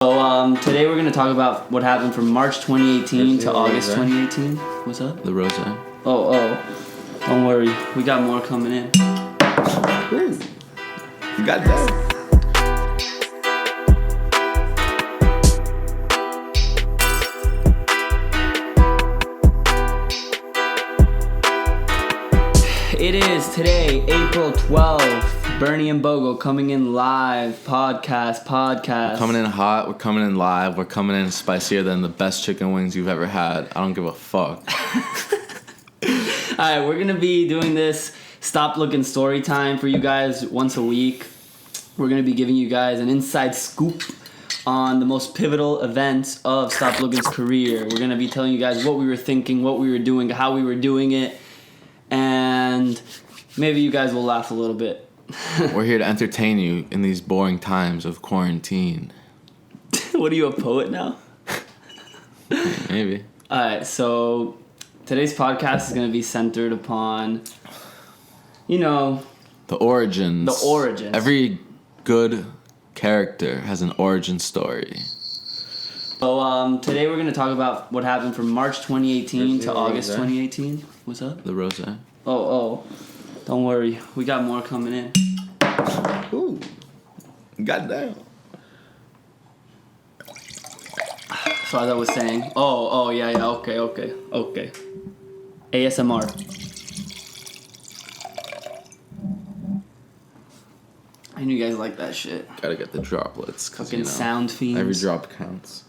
Today we're going to talk about what happened from March 2018 to August 2018. What's up? The rose. Oh. Don't worry. We got more coming in. Ooh. You got that. It is today, April 12th. Bernie and Bogo coming in live. Podcast. We're coming in hot. We're coming in live. We're coming in spicier than the best chicken wings you've ever had. I don't give a fuck. Alright, we're going to be doing this Stop Lookin' story time for you guys once a week. We're going to be giving you guys an inside scoop on the most pivotal events of Stop Lookin's career. We're going to be telling you guys what we were thinking, what we were doing, how we were doing it, and maybe you guys will laugh a little bit. We're here to entertain you in these boring times of quarantine. What are you, a poet now? Maybe. Alright, so today's podcast is going to be centered upon, the origins. Every good character has an origin story. So today we're going to talk about what happened from March 2018 to August 2018. What's up? The rose. Oh. Don't worry. We got more coming in. Ooh. Goddamn. So as I was saying, yeah, okay. ASMR. I knew you guys like that shit. Gotta get the droplets. Fucking sound fiends. Every drop counts.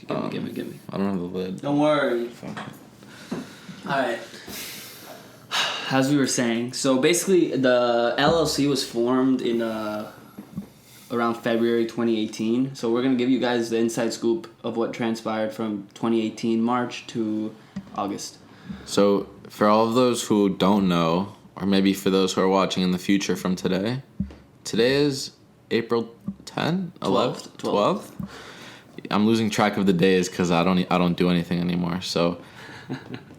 Give me. I don't have the lid. Don't worry. Fuck. Alright. As we were saying, so basically the LLC was formed in around February 2018. So we're going to give you guys the inside scoop of what transpired from 2018 March to August. So for all of those who don't know, or maybe for those who are watching in the future from today is April 10th? 12th? I'm losing track of the days because I don't do anything anymore. So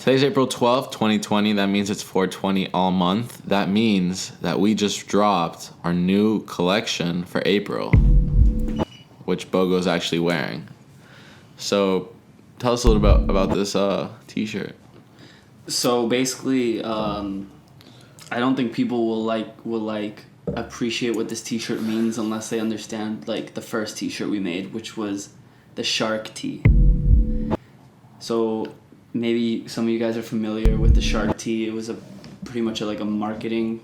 today's April 12th, 2020. That means it's 420 all month. That means that we just dropped our new collection for April, which Bogo's actually wearing. So tell us a little bit about this t-shirt. So basically, I don't think people will appreciate what this t-shirt means unless they understand the first t-shirt we made, which was the shark tee. So maybe some of you guys are familiar with the shark tee. It was pretty much a marketing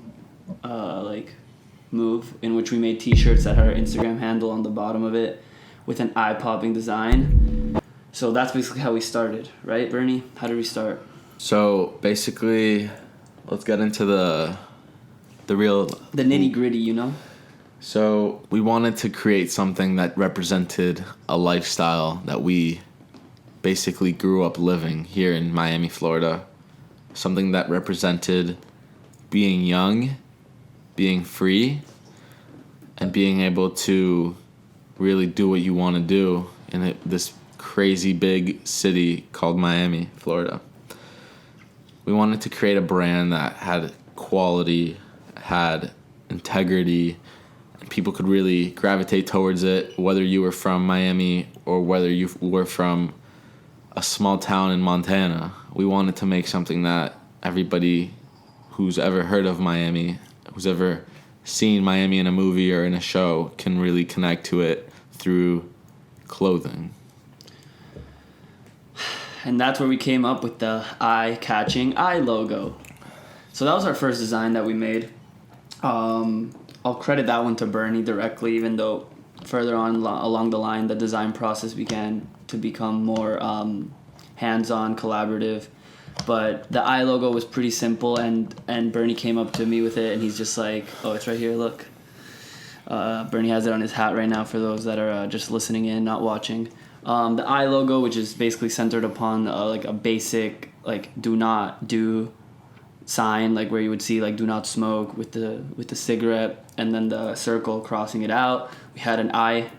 move in which we made t-shirts that had our Instagram handle on the bottom of it with an eye-popping design. So that's basically how we started, right, Bernie? How did we start? So basically, let's get into the nitty-gritty, So we wanted to create something that represented a lifestyle that we basically grew up living here in Miami, Florida. Something that represented being young, being free, and being able to really do what you want to do in this crazy big city called Miami, Florida. We wanted to create a brand that had quality, had integrity, and people could really gravitate towards it, whether you were from Miami or whether you were from a small town in Montana. We wanted to make something that everybody who's ever heard of Miami, who's ever seen Miami in a movie or in a show, can really connect to it through clothing. And that's where we came up with the eye-catching eye logo. So that was our first design that we made. I'll credit that one to Bernie directly, even though further on along the line, the design process began to become more hands-on, collaborative. But the eye logo was pretty simple, and Bernie came up to me with it, and he's just like, oh, it's right here, look. Bernie has it on his hat right now for those that are just listening in, not watching. The eye logo, which is basically centered upon a basic do not do sign, where you would see do not smoke with the cigarette, and then the circle crossing it out. We had an eye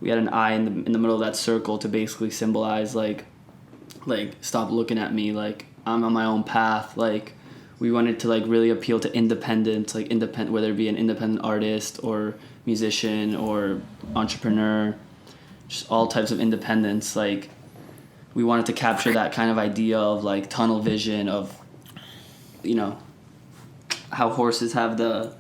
in the middle of that circle to basically symbolize stop looking at me, I'm on my own path. We wanted to really appeal to independence, whether it be an independent artist or musician or entrepreneur. just all types of independence. Like, we wanted to capture that kind of idea of like tunnel vision of, you know, how horses have the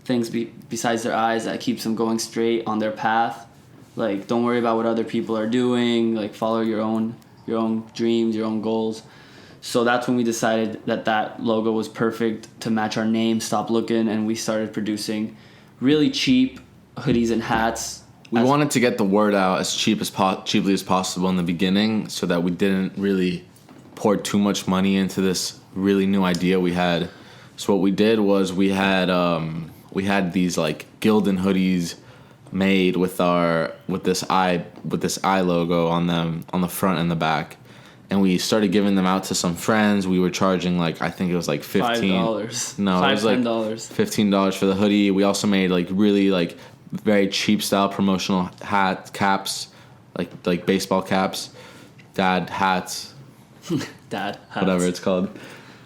things besides their eyes that keeps them going straight on their path. Like, don't worry about what other people are doing. Like, follow your own dreams, your own goals. So that's when we decided that logo was perfect to match our name, Stop Lookin', and we started producing really cheap hoodies and hats. We wanted to get the word out as cheaply as possible in the beginning, so that we didn't really pour too much money into this really new idea we had. So what we did was we had these like Gildan hoodies made with this eye logo on them on the front and the back, and we started giving them out to some friends. We were charging like, I think it was like $5. No, it was like $15 for the hoodie. We also made like really like very cheap style promotional caps, like baseball caps, dad hats, whatever it's called.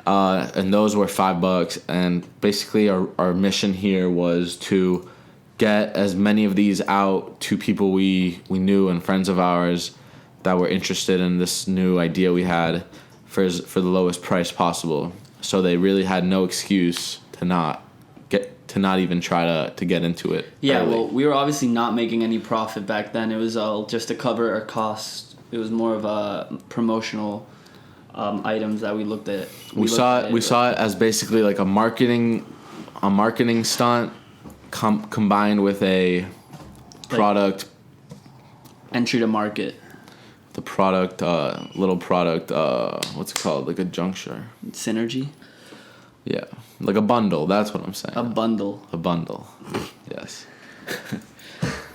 And those were $5. And basically our mission here was to get as many of these out to people we knew and friends of ours that were interested in this new idea we had for the lowest price possible. So they really had no excuse to not even try to get into it. Yeah, early. well, we were obviously not making any profit back then. It was all just to cover our costs. It was more of a promotional items that we looked at. We saw it as basically like a marketing stunt combined with a product, like entry to market. The product, little product, what's it called? Like a juncture. Synergy? Yeah. Like a bundle, that's what I'm saying. A bundle. Yes.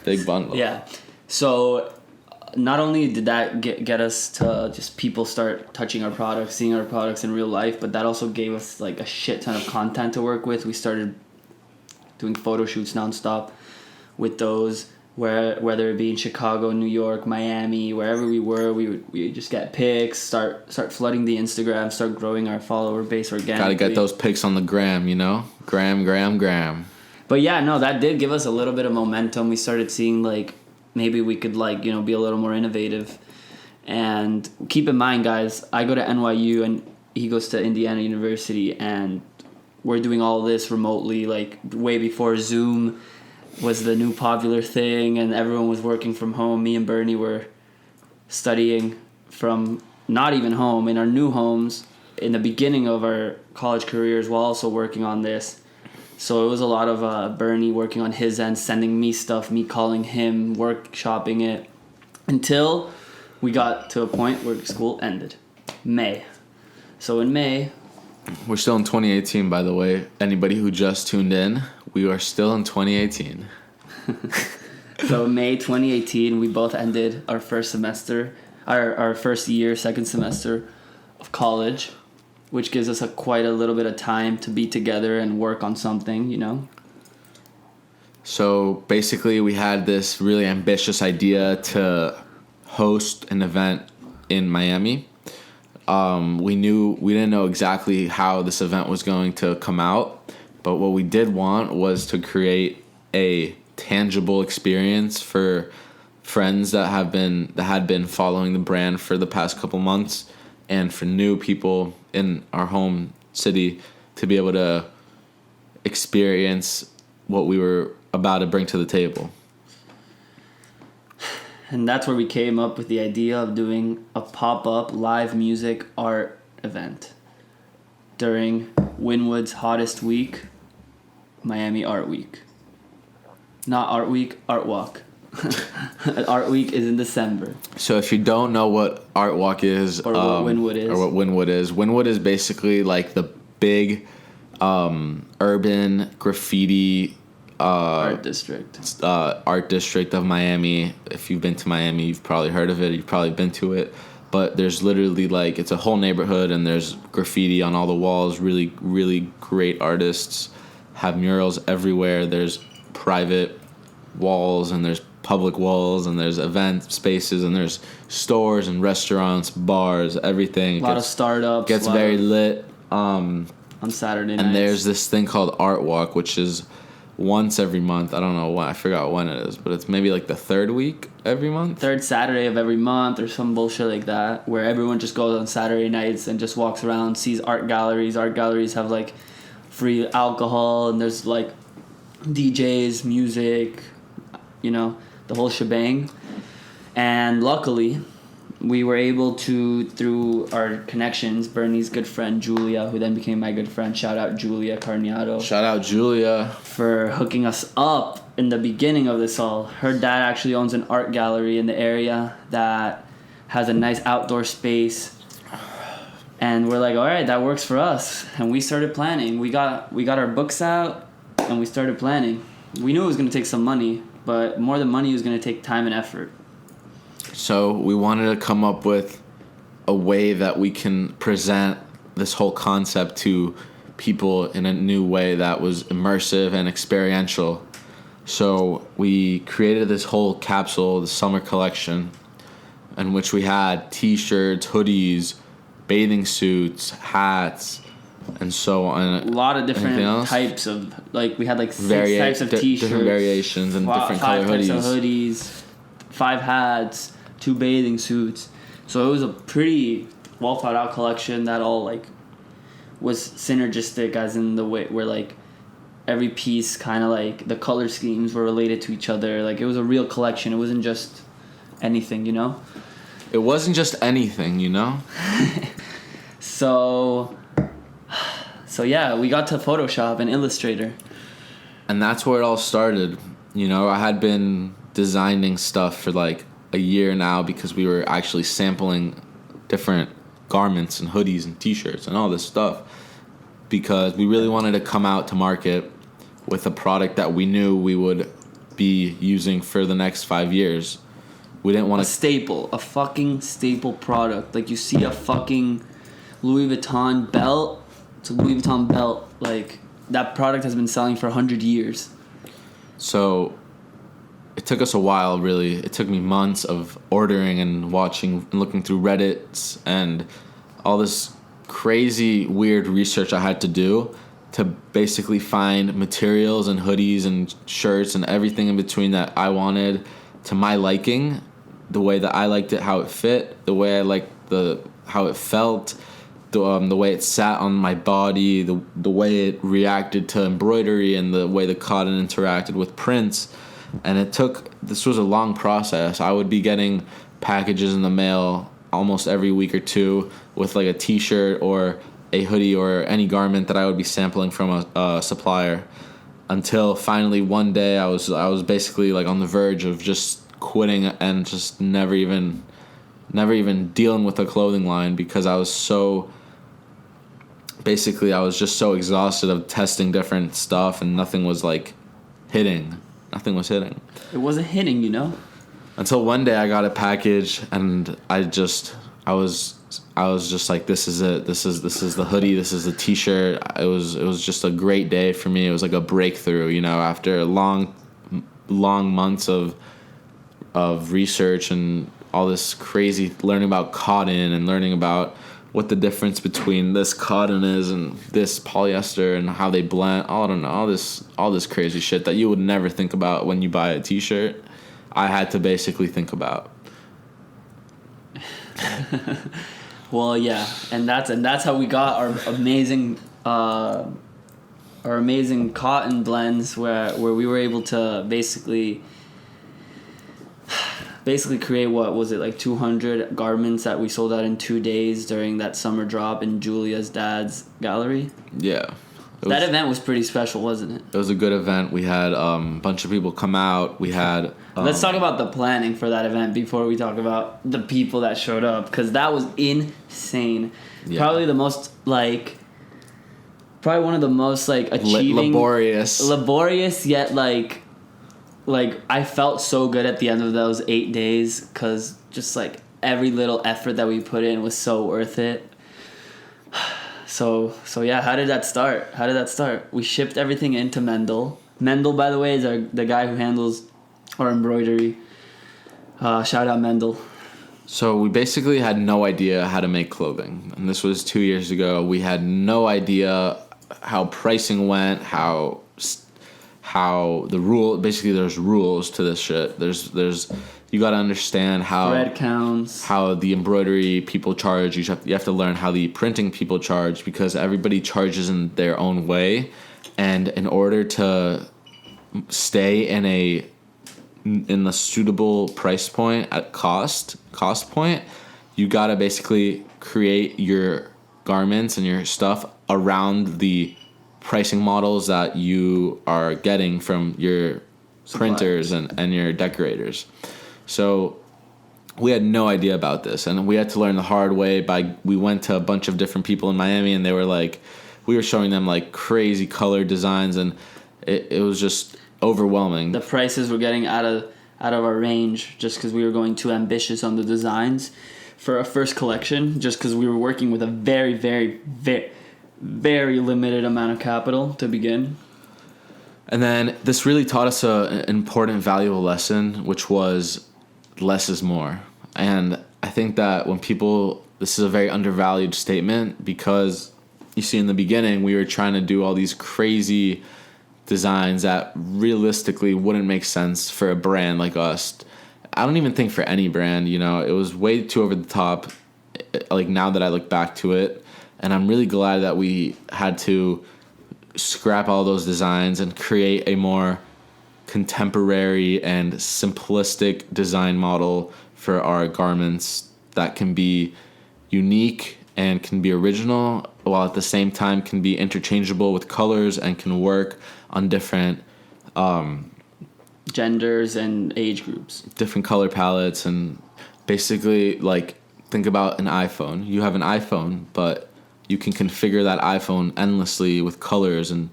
Big bundle. Yeah. So not only did that get us to just people start touching our products, seeing our products in real life, but that also gave us like a shit ton of content to work with. We started doing photo shoots nonstop with those, whether it be in Chicago, New York, Miami, wherever we were, we would just get pics, start flooding the Instagram, start growing our follower base organically. Gotta get those pics on the gram, you know? Gram. But yeah, no, that did give us a little bit of momentum. We started seeing like maybe we could like, you know, be a little more innovative. And keep in mind, guys, I go to NYU and he goes to Indiana University, and we're doing all this remotely, like way before Zoom was the new popular thing and everyone was working from home. Me and Bernie were studying from not even home, in our new homes in the beginning of our college careers, while also working on this. So it was a lot of Bernie working on his end, sending me stuff, me calling him, workshopping it, until we got to a point where school ended. May. So in May... We're still in 2018, by the way. Anybody who just tuned in, we are still in 2018. So May 2018, we both ended our first semester, our first year, second semester of college, which gives us quite a little bit of time to be together and work on something, you know? So basically we had this really ambitious idea to host an event in Miami. We didn't know exactly how this event was going to come out, but what we did want was to create a tangible experience for friends that had been following the brand for the past couple months, and for new people in our home city to be able to experience what we were about to bring to the table. And that's where we came up with the idea of doing a pop-up live music art event during Wynwood's hottest week, Miami Art Week. Not Art Week, Art Walk. Art Week is in December. So if you don't know what Art Walk is, or what Wynwood is basically like the big urban graffiti art district of Miami. If you've been to Miami, you've probably heard of it, you've probably been to it, but there's literally like, it's a whole neighborhood and there's graffiti on all the walls. Really, really great artists have murals everywhere. There's private walls and there's public walls and there's event spaces and there's stores and restaurants, bars, everything. A lot of startups. Gets very lit. On Saturday nights. And there's this thing called Art Walk, which is once every month. I don't know when. I forgot when it is, but it's maybe like the third week every month. Third Saturday of every month or some bullshit like that, where everyone just goes on Saturday nights and just walks around, sees art galleries. Art galleries have like free alcohol and there's like DJs, music, you know, the whole shebang. And luckily, we were able to, through our connections, Bernie's good friend Julia, who then became my good friend, shout out Julia Carniato. Shout out Julia. For hooking us up in the beginning of this all. Her dad actually owns an art gallery in the area that has a nice outdoor space. And we're like, all right, that works for us. And we started planning. We got our books out and we started planning. We knew it was going to take some money, but more than money, it was going to take time and effort. So we wanted to come up with a way that we can present this whole concept to people in a new way that was immersive and experiential. So we created this whole capsule, the summer collection, in which we had t-shirts, hoodies, bathing suits, hats, and so on. A lot of different types of, like, we had like 6 types of t-shirts. Different variations and different color hoodies. 5 types of hoodies, 5 hats, 2 bathing suits. So it was a pretty well thought out collection that all like was synergistic, as in the way where like every piece kind of like the color schemes were related to each other. Like it was a real collection. It wasn't just anything, you know? It wasn't just anything, you know? So yeah, we got to Photoshop and Illustrator. And that's where it all started. You know, I had been designing stuff for like a year now because we were actually sampling different garments and hoodies and t-shirts and all this stuff because we really wanted to come out to market with a product that we knew we would be using for the next 5 years. We didn't want a fucking staple product. Like you see a fucking Louis Vuitton belt, it's a Louis Vuitton belt. Like that product has been selling for 100 years. So it took us a while, really. It took me months of ordering and watching and looking through Reddits and all this crazy, weird research I had to do to basically find materials and hoodies and shirts and everything in between that I wanted to my liking, the way that I liked it, how it fit, the way I liked how it felt, the way it sat on my body, the way it reacted to embroidery and the way the cotton interacted with prints. And this was a long process. I would be getting packages in the mail almost every week or two with like a t-shirt or a hoodie or any garment that I would be sampling from a supplier until finally one day I was basically like on the verge of just quitting and just never even dealing with a clothing line because I was just so exhausted of testing different stuff and nothing was hitting. It wasn't hitting, you know? Until one day I got a package and I was just like, this is it. This is the hoodie. This is the t-shirt. It was just a great day for me. It was like a breakthrough, you know, after long months of research and all this crazy learning about cotton and learning about what the difference between this cotton is and this polyester and how they blend. I don't know, all this crazy shit that you would never think about when you buy a t-shirt. I had to basically think about. Well, yeah, and that's how we got our amazing cotton blends where we were able to basically create, what was it, like 200 garments that we sold out in 2 days during that summer drop in Julia's dad's gallery. Yeah. That event was pretty special, wasn't it? It was a good event. We had a bunch of people come out. We had... Let's talk about the planning for that event before we talk about the people that showed up, because that was insane. Yeah. Probably one of the most achieving... Laborious, yet like I felt so good at the end of those 8 days because just like every little effort that we put in was so worth it. So yeah, how did that start? We shipped everything into Mendel. Mendel, by the way, is the guy who handles our embroidery. Shout out Mendel. So we basically had no idea how to make clothing, and this was 2 years ago. We had no idea how pricing went, how how there's rules to this shit. There's you got to understand how thread counts, how the embroidery people charge. You have to learn how the printing people charge, because everybody charges in their own way, and in order to stay in the suitable price point at cost point, you got to basically create your garments and your stuff around the pricing models that you are getting from your printers and your decorators. So we had no idea about this, and we had to learn the hard way. We went to a bunch of different people in Miami, and they were like, we were showing them like crazy color designs, and it was just overwhelming. The prices were getting out of our range just because we were going too ambitious on the designs for our first collection, just because we were working with a very, very, very, very limited amount of capital to begin. And then this really taught us an important, valuable lesson, which was less is more. And I think that this is a very undervalued statement, because you see, in the beginning, we were trying to do all these crazy designs that realistically wouldn't make sense for a brand like us. I don't even think for any brand, it was way too over the top, like now that I look back to it. And I'm really glad that we had to scrap all those designs and create a more contemporary and simplistic design model for our garments that can be unique and can be original, while at the same time can be interchangeable with colors and can work on different genders and age groups, different color palettes. And basically, like, think about an iPhone. You have an iPhone, but you can configure that iPhone endlessly with colors and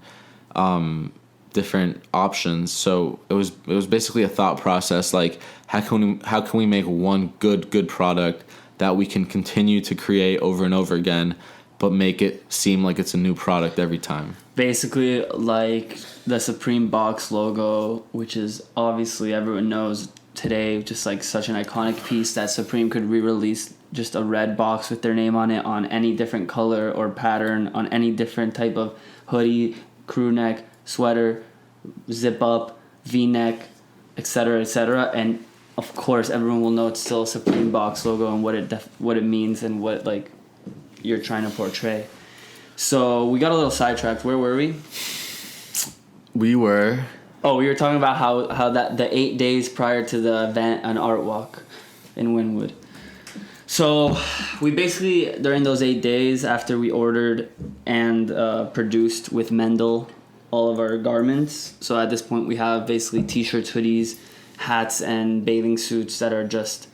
different options. So it was basically a thought process, like how can we make one good product that we can continue to create over and over again, but make it seem like it's a new product every time. Basically, like the Supreme box logo, which is obviously everyone knows today, just like such an iconic piece that Supreme could re-release just a red box with their name on it, on any different color or pattern, on any different type of hoodie, crew neck, sweater, zip up, V-neck, etc. And of course, everyone will know it's still a Supreme box logo and what it means and what like you're trying to portray. So we got a little sidetracked. Where were we? We were talking about how that the 8 days prior to the event, an art walk in Wynwood. So we basically, during those 8 days after we ordered and produced with Mendel all of our garments. So at this point we have basically t-shirts, hoodies, hats, and bathing suits that are just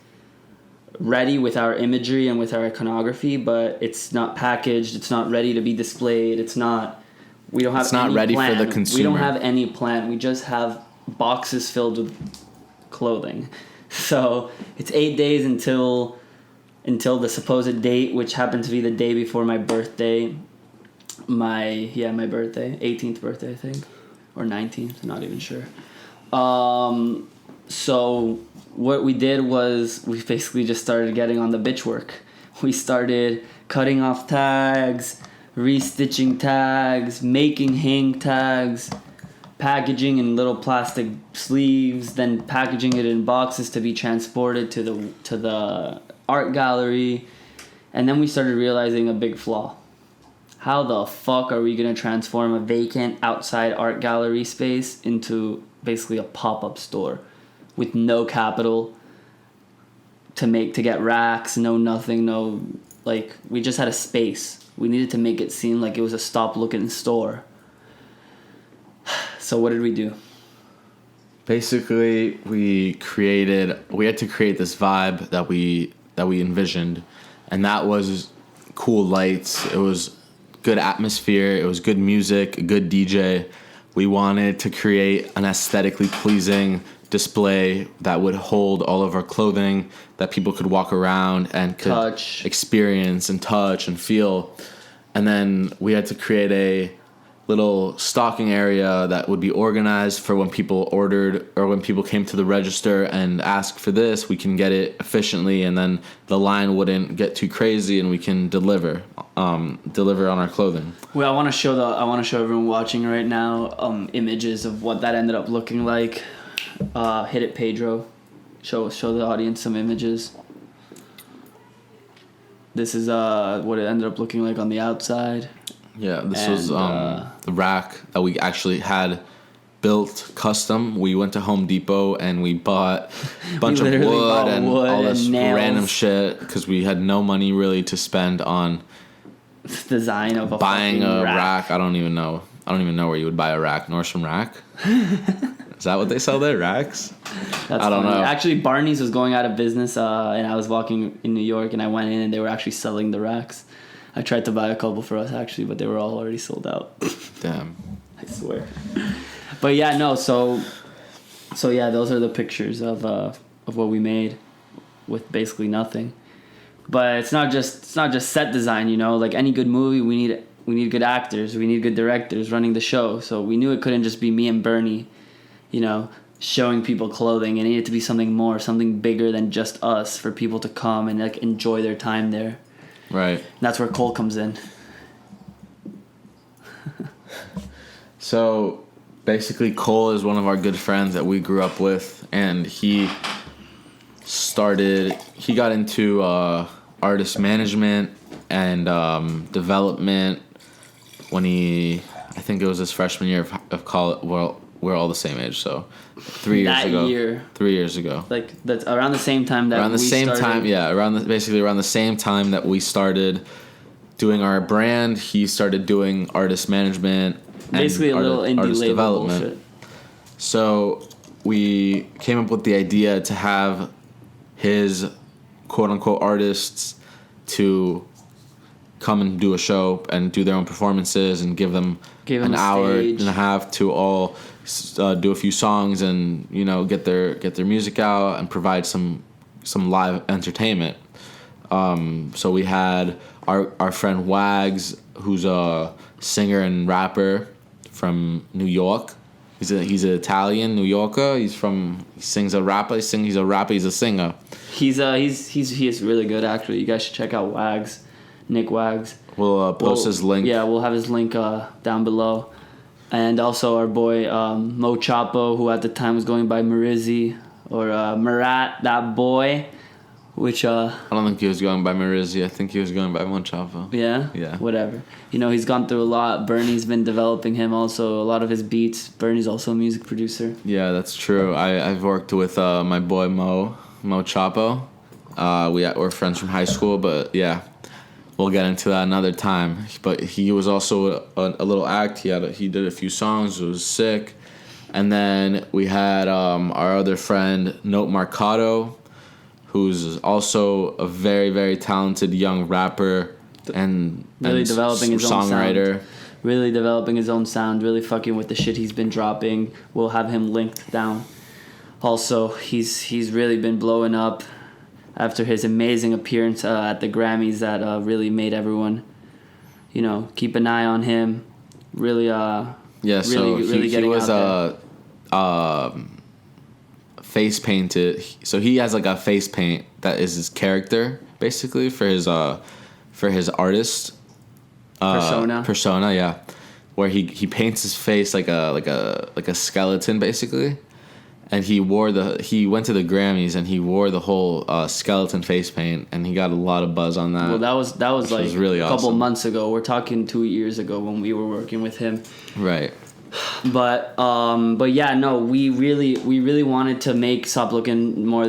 ready with our imagery and with our iconography, but it's not packaged, it's not ready to be displayed, it's not ready for the consumer. We don't have any plan. We just have boxes filled with clothing. So it's 8 days until the supposed date, which happened to be the day before my birthday. My birthday, 18th birthday, I think, or 19th, not even sure. So what we did was we basically just started getting on the bitch work. We started cutting off tags, restitching tags, making hang tags, packaging in little plastic sleeves, then packaging it in boxes to be transported to the art gallery. And then we started realizing a big flaw. How the fuck are we going to transform a vacant outside art gallery space into basically a pop-up store with no capital to get racks, no nothing, no, like, we just had a space. We needed to make it seem like it was a stop Lookin store. So what did we do? Basically, we had to create this vibe that we envisioned, and that was cool lights. It was good atmosphere. It was good music, a good DJ. We wanted to create an aesthetically pleasing display that would hold all of our clothing, that people could walk around and could experience and touch and feel. And then we had to create little stocking area that would be organized for when people ordered or when people came to the register and asked for this. We can get it efficiently, and then the line wouldn't get too crazy, and we can deliver on our clothing. Well, I want to show everyone watching right now images of what that ended up looking like. Hit it, Pedro. Show the audience some images. This is what it ended up looking like on the outside. Yeah, this was the rack that we actually had built custom. We went to Home Depot and we bought a bunch of wood and all this random shit because we had no money really to spend on design of buying a rack. I don't even know where you would buy a rack. Nordstrom Rack? Is that what they sell there? Racks? I don't know. Actually, Barney's was going out of business, and I was walking in New York, and I went in, and they were actually selling the racks. I tried to buy a couple for us, actually, but they were all already sold out. Damn. I swear. But yeah, no, so yeah, those are the pictures of what we made with basically nothing. But it's not just set design, you know. Like any good movie, we need good actors, we need good directors running the show. So we knew it couldn't just be me and Bernie, you know, showing people clothing. It needed to be something more, something bigger than just us for people to come and like enjoy their time there. Right. And that's where Cole comes in. So basically Cole is one of our good friends that we grew up with, and he got into artist management and development when I think it was his freshman year of college. Well, we're all the same age, so 3 years ago. 3 years ago. Like that's around the same time that around the we same started. time, yeah. Around the same time that we started doing our brand, he started doing artist management. Basically, a little indie label development. bullshit. So we came up with the idea to have his quote unquote artists to come and do a show and do their own performances and give them an hour and a half to all do a few songs and, you know, get their music out and provide some live entertainment. So we had our friend Wags, who's a singer and rapper from New York. He's an Italian New Yorker. He's a rapper. He's a singer. He is really good, actually. You guys should check out Wags, Nick Wags. We'll post his link. Yeah, we'll have his link down below. And also our boy Mo Chapo, who at the time was going by Marizzi, or Marat, that boy, which... I don't think he was going by Marizzi. I think he was going by Mo Chapo. Yeah? Yeah. Whatever. You know, he's gone through a lot. Bernie's been developing him also, a lot of his beats. Bernie's also a music producer. Yeah, that's true. I've worked with my boy Mo Chapo. We're friends from high school, but yeah. We'll get into that another time. But he was also a little act. He did a few songs. It was sick. And then we had our other friend, Note Marcato, who's also a very, very talented young rapper and developing his own songwriter. Sound. Really developing his own sound. Really fucking with the shit he's been dropping. We'll have him linked down. Also, he's really been blowing up after his amazing appearance at the Grammys that really made everyone, you know, keep an eye on him. Really, so really he was face painted. So he has like a face paint that is his character basically for his artist persona, yeah, where he paints his face like a skeleton basically. And he went to the Grammys and he wore the whole skeleton face paint, and he got a lot of buzz on that. Well, that was like really a couple awesome. months ago. We're talking 2 years ago when we were working with him. Right. But yeah, no, we really wanted to make Stop Lookin' more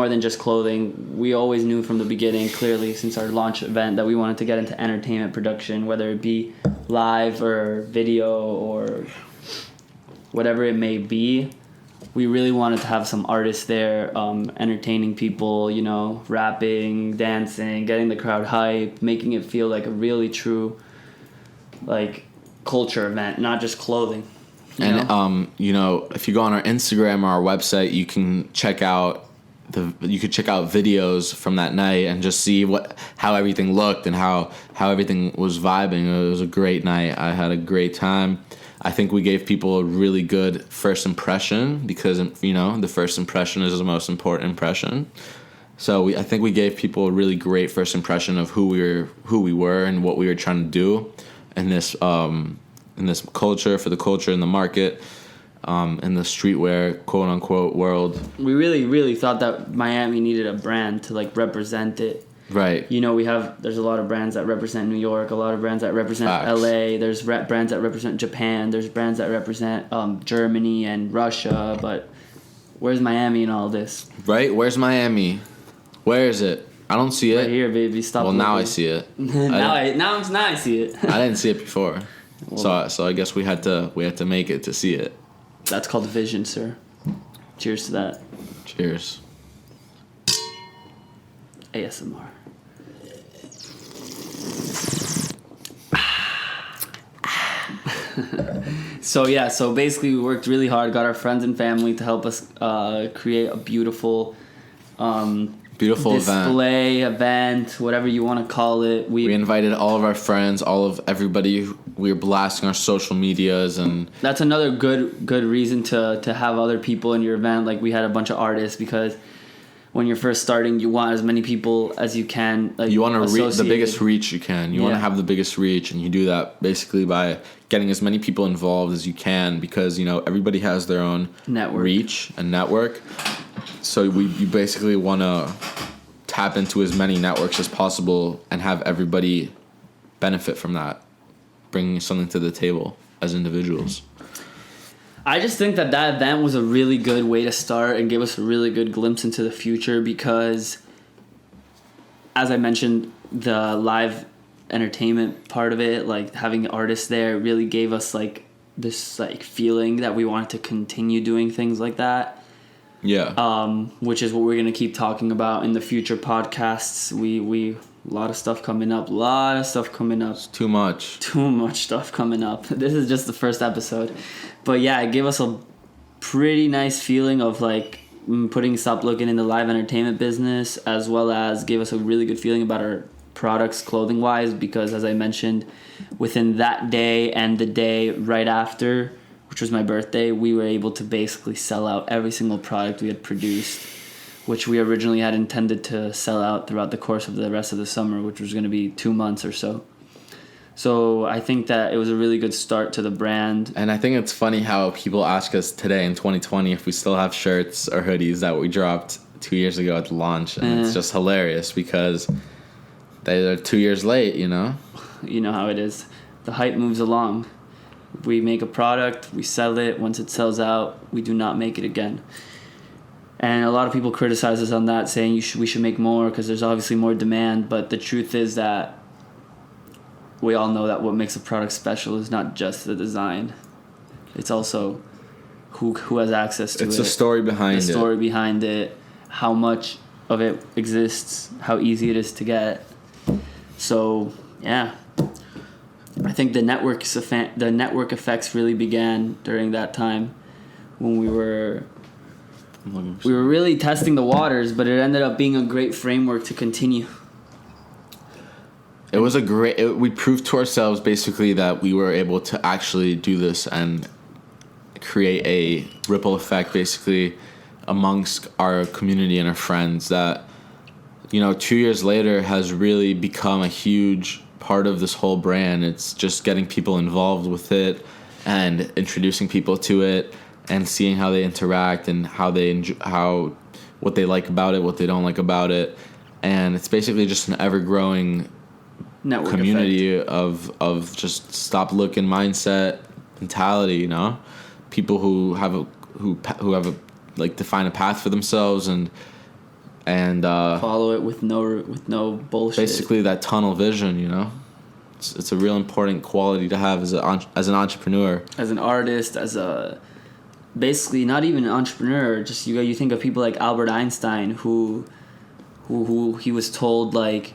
than just clothing. We always knew from the beginning, clearly since our launch event, that we wanted to get into entertainment production, whether it be live or video or whatever it may be. We really wanted to have some artists there, entertaining people, you know, rapping, dancing, getting the crowd hype, making it feel like a really true, like, culture event, not just clothing. You know, if you go on our Instagram or our website, you can check out you could check out videos from that night and just see how everything looked and how everything was vibing. It was a great night. I had a great time. I think we gave people a really good first impression because, you know, the first impression is the most important impression. So I think we gave people a really great first impression of who we were and what we were trying to do in this culture, for the culture in the market, in the streetwear quote unquote world. We really, really thought that Miami needed a brand to like represent it. Right. You know, there's a lot of brands that represent New York, a lot of brands that represent Facts. LA, there's brands that represent Japan, there's brands that represent Germany and Russia, but where's Miami in all this? Right? Where's Miami? Where is it? I don't see it. Right here, baby. Stop. Well, looking. now I see it. now I see it. I didn't see it before. Well, So I guess we had to make it to see it. That's called vision, sir. Cheers to that. Cheers. ASMR. So basically we worked really hard, got our friends and family to help us create a beautiful display, event, whatever you want to call it. We invited all of our friends, all of everybody. We were blasting our social medias, and that's another good reason to have other people in your event. Like we had a bunch of artists because when you're first starting, you want as many people as you can. Like, you want to reach the biggest reach you can. You want to have the biggest reach, and you do that basically by getting as many people involved as you can, because you know everybody has their own reach and network. So you basically want to tap into as many networks as possible and have everybody benefit from that, bringing something to the table as individuals. I just think that event was a really good way to start and gave us a really good glimpse into the future because, as I mentioned, the live entertainment part of it, like having artists there, really gave us like this like feeling that we wanted to continue doing things like that. Yeah. Which is what we're gonna keep talking about in the future podcasts. We a lot of stuff coming up. It's too much stuff coming up. This is just the first episode. But yeah, it gave us a pretty nice feeling of like putting Stop Lookin in the live entertainment business, as well as gave us a really good feeling about our products clothing wise, because as I mentioned, within that day and the day right after, which was my birthday, we were able to basically sell out every single product we had produced, which we originally had intended to sell out throughout the course of the rest of the summer, which was going to be 2 months or so. So I think that it was a really good start to the brand. And I think it's funny how people ask us today in 2020 if we still have shirts or hoodies that we dropped 2 years ago at the launch. And it's just hilarious because they're 2 years late, you know? You know how it is. The hype moves along. We make a product, we sell it. Once it sells out, we do not make it again. And a lot of people criticize us on that, saying we should make more because there's obviously more demand. But the truth is that we all know that what makes a product special is not just the design. It's also who has access to it. It's the story behind it. The story behind it, how much of it exists, how easy it is to get. So, yeah. I think the network effects really began during that time when we were really testing the waters, but it ended up being a great framework to continue. It was we proved to ourselves basically that we were able to actually do this and create a ripple effect basically amongst our community and our friends that, you know, 2 years later has really become a huge part of this whole brand. It's just getting people involved with it and introducing people to it and seeing how they interact and how they what they like about it, what they don't like about it. And it's basically just an ever-growing network community of just stop looking mindset mentality, you know, people who have a like define a path for themselves and follow it with no bullshit. Basically that tunnel vision, you know. It's a real important quality to have as an entrepreneur, as an artist, as a basically not even an entrepreneur. Just you think of people like Albert Einstein who he was told like.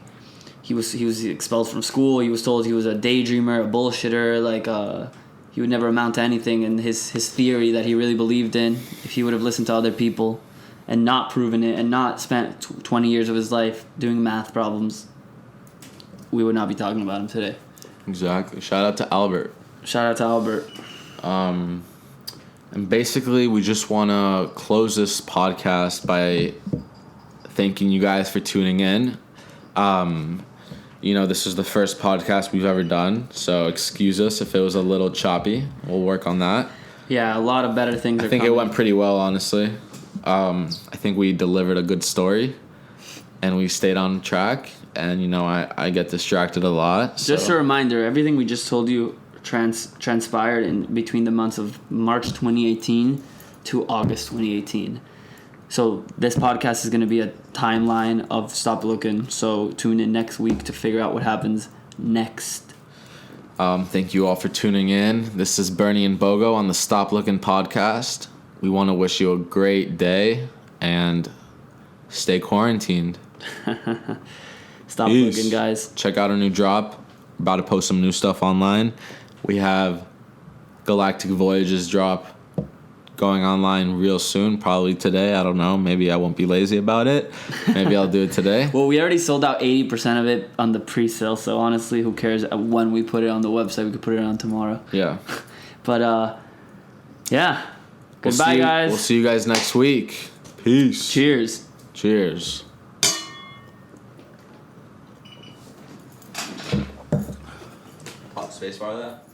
He was expelled from school. He was told he was a daydreamer, a bullshitter, like he would never amount to anything. And his theory that he really believed in, if he would have listened to other people and not proven it and not spent 20 years of his life doing math problems, we would not be talking about him today. Exactly. Shout out to Albert. Shout out to Albert. And basically, we just want to close this podcast by thanking you guys for tuning in. This is the first podcast we've ever done, so excuse us if it was a little choppy. We'll work on that. Yeah, a lot of better things I think it went pretty well, honestly. I think we delivered a good story, and we stayed on track. And, I get distracted a lot. Just a reminder, everything we just told you transpired in between the months of March 2018 to August 2018. So this podcast is going to be a timeline of Stop Lookin'. So tune in next week to figure out what happens next. Thank you all for tuning in. This is Bernie and Bogo on the Stop Lookin' podcast. We want to wish you a great day and stay quarantined. Stop looking, guys. Check out our new drop. About to post some new stuff online. We have Galactic Voyages drop going online real soon, probably today. I don't know. Maybe I won't be lazy about it. Maybe I'll do it today. Well, we already sold out 80% of it on the pre-sale, so honestly, who cares when we put it on the website? We could put it on tomorrow. Yeah. But, yeah. Goodbye, guys. We'll see you guys next week. Peace. Cheers. Cheers. Spacebar that?